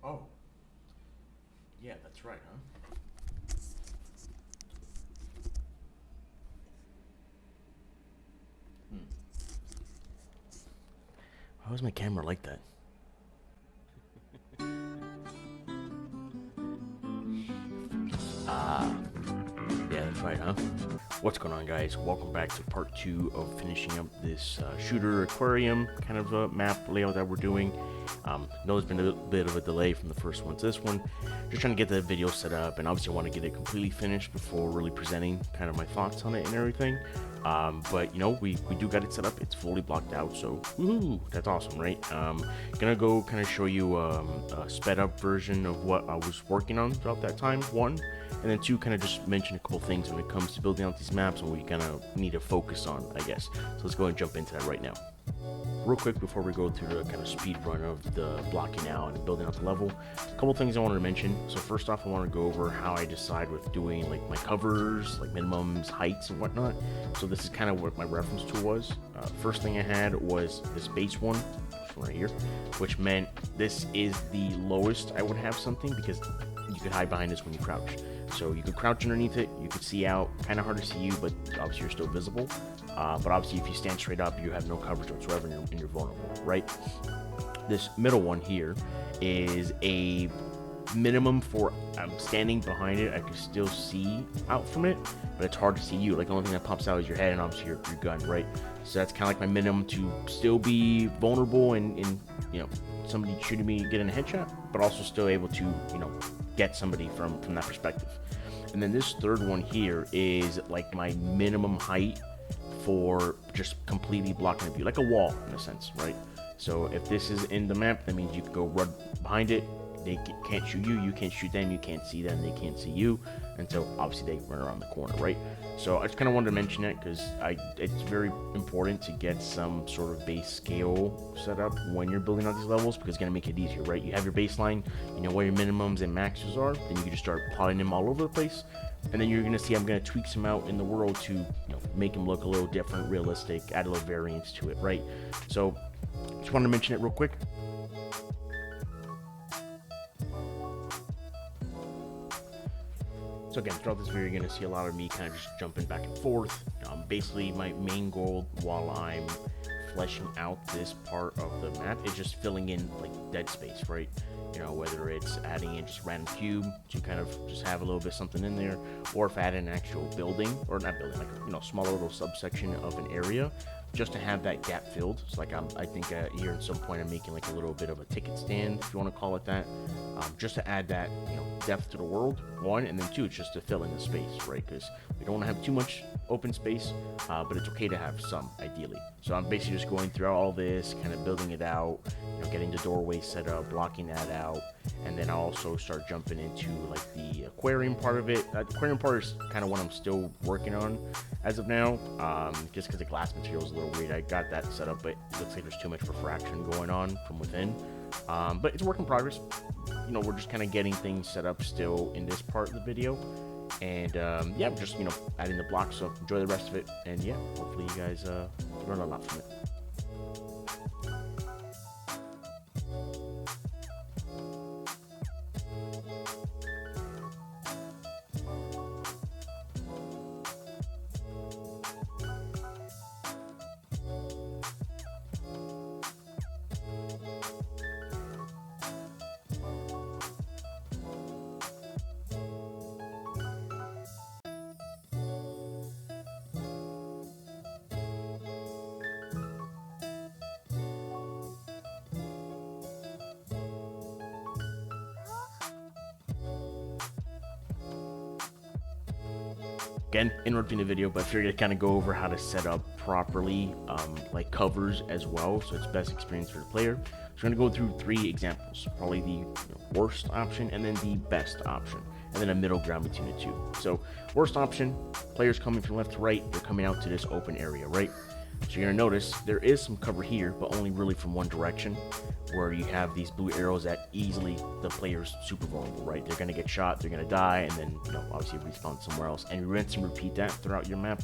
Oh, yeah, that's right, huh? Hmm. How is my camera like that? Ah, yeah, that's right, huh? What's going on, guys? Welcome back to part 2 of finishing up this shooter aquarium kind of map layout that we're doing. Know there's been a bit of a delay from the first one to this one. Just trying to get the video set up, and obviously I want to get it completely finished before really presenting kind of my thoughts on it and everything. But you know, we do got it set up. It's fully blocked out, so woohoo, that's awesome, right? Gonna go kind of show you a sped up version of what I was working on throughout that time, one, and then two, kind of just mention a couple things when it comes to building out these maps and what you kind of need to focus on, I guess. So let's go and jump into that right now. Real quick before we go through the kind of speed run of the blocking out and building out the level, a couple things I wanted to mention. So first off, I want to go over how I decide with doing like my covers, like minimums, heights, and whatnot. So this is kind of what my reference tool was. First thing I had was this base one right here, which meant this is the lowest I would have something, because you could hide behind this when you crouch. So you could crouch underneath it, you could see out, kind of hard to see you, but obviously you're still visible. But obviously if you stand straight up, you have no coverage whatsoever and you're vulnerable, right? This middle one here is a minimum for standing behind it. I can still see out from it, but it's hard to see you. Like the only thing that pops out is your head and obviously your gun, right? So that's kind of like my minimum to still be vulnerable and you know, somebody shooting me getting a headshot, but also still able to, you know, get somebody from that perspective. And then this third one here is like my minimum height for just completely blocking the view, like a wall in a sense, right? So if this is in the map, that means you can go run behind it. They can't shoot you, you can't shoot them, you can't see them, they can't see you, until obviously they run around the corner, right? So I just kind of wanted to mention it because it's very important to get some sort of base scale set up when you're building out these levels, because it's going to make it easier, right? You have your baseline, you know where your minimums and maxes are, then you can just start plotting them all over the place, and then you're going to see I'm going to tweak some out in the world to, you know, make them look a little different, realistic, add a little variance to it, right? So just wanted to mention it real quick. So again, throughout this video, you're going to see a lot of me kind of just jumping back and forth. Basically, my main goal while I'm fleshing out this part of the map is just filling in like dead space, right? You know, whether it's adding in just random cube to kind of just have a little bit of something in there, or if I add an actual building, or not building, like, you know, smaller little subsection of an area, just to have that gap filled. So like I think here at some point I'm making like a little bit of a ticket stand, if you want to call it that, just to add that, you know, depth to the world, one, and then two, it's just to fill in the space, right? Because we don't want to have too much open space, but it's okay to have some, ideally. So I'm basically just going through all this, kind of building it out, you know, getting the doorway set up, blocking that out, and then I'll also start jumping into like the aquarium part of it. The aquarium part is kind of what I'm still working on as of now, just because the glass material is a little weird. I got that set up, but it looks like there's too much refraction going on from within. But it's a work in progress. You know, we're just kind of getting things set up still in this part of the video. And yeah, just, you know, adding the blocks. So enjoy the rest of it. And yeah, hopefully you guys learn a lot from it. Again, interrupting the video, but I figured to kind of go over how to set up properly, like covers as well, so it's best experience for the player. So we're going to go through 3 examples, probably the worst option and then the best option, and then a middle ground between the two. So worst option, players coming from left to right, they're coming out to this open area, right? So you're going to notice there is some cover here, but only really from one direction, where you have these blue arrows that easily the player's super vulnerable, right? They're going to get shot, they're going to die, and then, you know, obviously respawn somewhere else. And you rinse and repeat that throughout your map.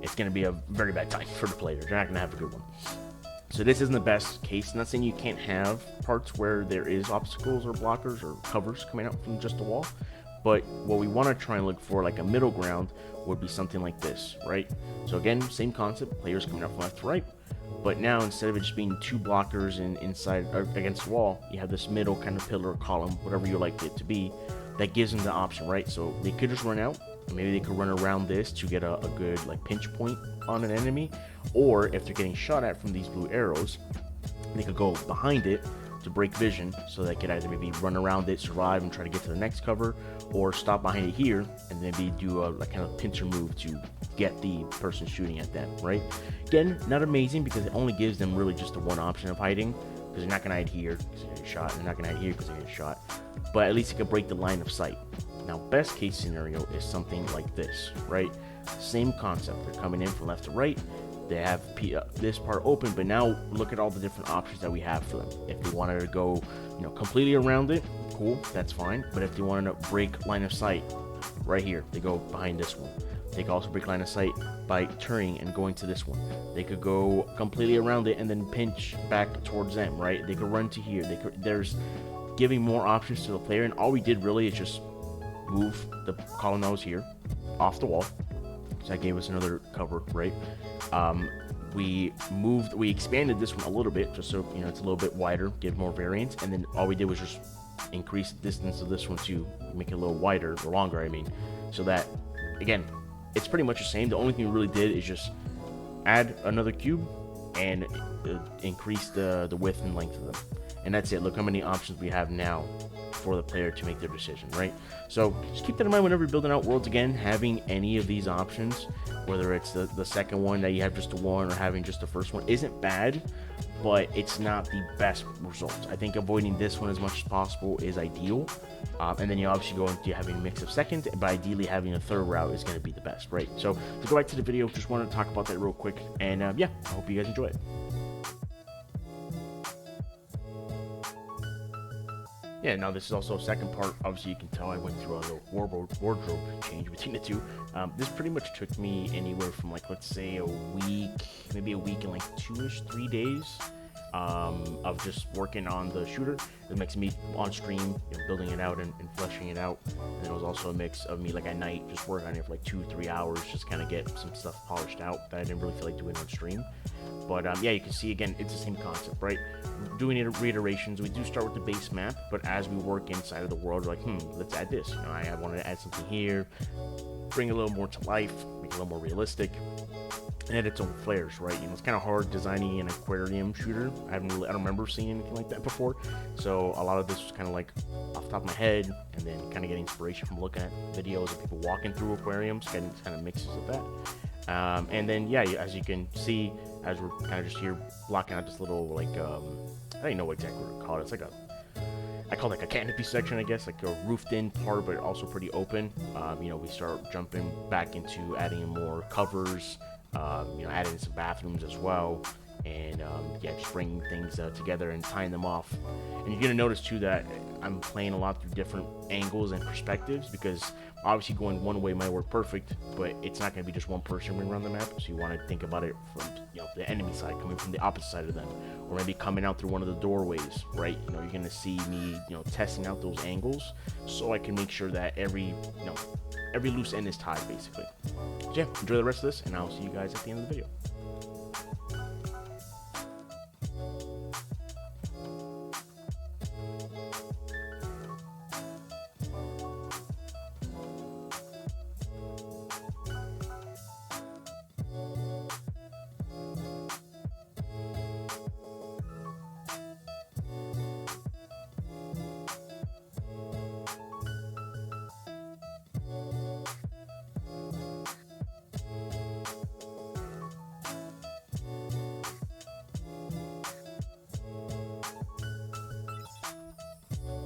It's going to be a very bad time for the player. They're not going to have a good one. So this isn't the best case. Not saying you can't have parts where there is obstacles or blockers or covers coming out from just the wall, but what we want to try and look for, like a middle ground, would be something like this, right? So again, same concept, players coming out from left to right, but now instead of it just being two blockers inside or against the wall, you have this middle kind of pillar or column, whatever you like it to be, that gives them the option, right? So they could just run out, maybe they could run around this to get a good like pinch point on an enemy, or if they're getting shot at from these blue arrows, they could go behind it to break vision, so they could either maybe run around it, survive, and try to get to the next cover, or stop behind it here and then maybe do a like kind of pincer move to get the person shooting at them, right? Again, not amazing because it only gives them really just the one option of hiding, because they're not going to hide here because they're getting shot, and they're not going to hide here because they're getting shot, but at least it could break the line of sight. Now, best case scenario is something like this, right? Same concept. They're coming in from left to right. They have this part open, but now look at all the different options that we have for them. If they wanted to go, completely around it, cool, that's fine. But if they wanted to break line of sight, right here, they go behind this one. They can also break line of sight by turning and going to this one. They could go completely around it and then pinch back towards them, right? They could run to here. There's giving more options to the player, and all we did really is just move the column that was here off the wall. So that gave us another cover, right? We expanded this one a little bit just so it's a little bit wider, give more variance, and then all we did was just increase the distance of this one to make it a little wider or longer, I mean, so that again it's pretty much the same. The only thing we really did is just add another cube and increase the width and length of them, and that's it. Look how many options we have now for the player to make their decision, right? So just keep that in mind whenever you're building out worlds. Again, having any of these options, whether it's the second one that you have just the one or having just the first one, isn't bad, but it's not the best results. I think avoiding this one as much as possible is ideal, and then you obviously go into having a mix of second, but ideally having a third route is going to be the best, right? So to go back to the video, just wanted to talk about that real quick, and yeah, I hope you guys enjoy it. Yeah, now this is also a second part. Obviously, you can tell I went through a little wardrobe change between the two. This pretty much took me anywhere from, like, let's say a week, maybe a week and like 3 days of just working on the shooter. It makes me on stream, building it out and fleshing it out. And then it was also a mix of me, like, at night, just working on it for like 2-3 hours, just kind of get some stuff polished out that I didn't really feel like doing on stream. But yeah, you can see again, it's the same concept, right? Doing reiterations. We do start with the base map, but as we work inside of the world, we're like, let's add this. I wanted to add something here, bring a little more to life, make it a little more realistic, and add its own flares, right? It's kind of hard designing an aquarium shooter. I don't remember seeing anything like that before. So a lot of this was kind of like off the top of my head, and then kind of getting inspiration from looking at videos of people walking through aquariums, getting kind of mixes of that. And then yeah, as you can see, as we're kind of just here blocking out this little, like, I don't even know exactly what to call it. It's like I call it like a canopy section, I guess, like a roofed in part, but also pretty open. We start jumping back into adding more covers, adding some bathrooms as well, and yeah, just bringing things together and tying them off. And you're gonna notice too that I'm playing a lot through different angles and perspectives, because obviously going one way might work perfect, but it's not gonna be just one person running around the map. So you want to think about it from the enemy side, coming from the opposite side of them, or maybe coming out through one of the doorways, right? You're gonna see me testing out those angles so I can make sure that every loose end is tied, basically. So yeah, enjoy the rest of this, and I'll see you guys at the end of the video.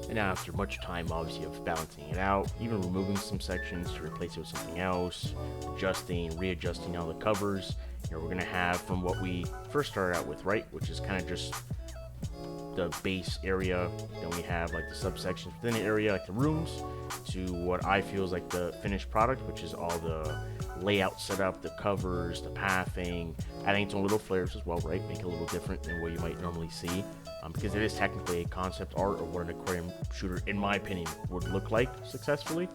And now after much time, obviously, of balancing it out, even removing some sections to replace it with something else, adjusting, readjusting all the covers, we're going to have from what we first started out with, right? Which is kind of just the base area, then we have like the subsections within the area, like the rooms, to what I feel is like the finished product, which is all the layout setup, the covers, the pathing, adding its own little flares as well, right? Make it a little different than what you might normally see, because it is technically a concept art of what an aquarium shooter, in my opinion, would look like successfully.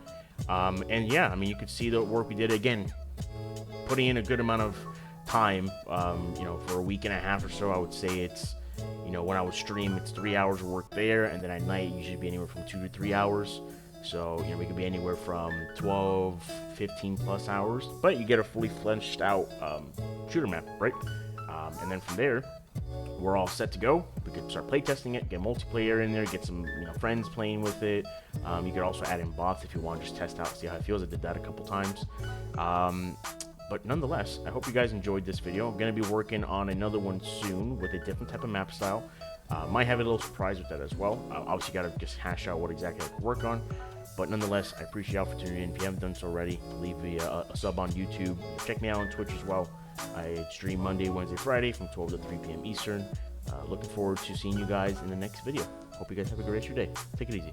And yeah, I mean, you could see the work we did, again, putting in a good amount of time, you know, for a week and a half or so. I would say it's, you know, when I would stream, it's 3 hours of work there, and then at night, it usually be anywhere from 2 to 3 hours. So, you know, we could be anywhere from 12, 15 plus hours, but you get a fully fleshed out shooter map, right? And then from there, we're all set to go. We could start playtesting it, get multiplayer in there, get some, you know, friends playing with it. You could also add in bots if you want to just test out, see how it feels. I did that a couple times. But nonetheless, I hope you guys enjoyed this video. I'm going to be working on another one soon with a different type of map style. Might have a little surprise with that as well. Obviously, got to just hash out what exactly I can work on. But nonetheless, I appreciate y'all for tuning in. If you haven't done so already, leave me a sub on YouTube. Check me out on Twitch as well. I stream Monday, Wednesday, Friday from 12 to 3 p.m. Eastern. Looking forward to seeing you guys in the next video. Hope you guys have a great rest of your day. Take it easy.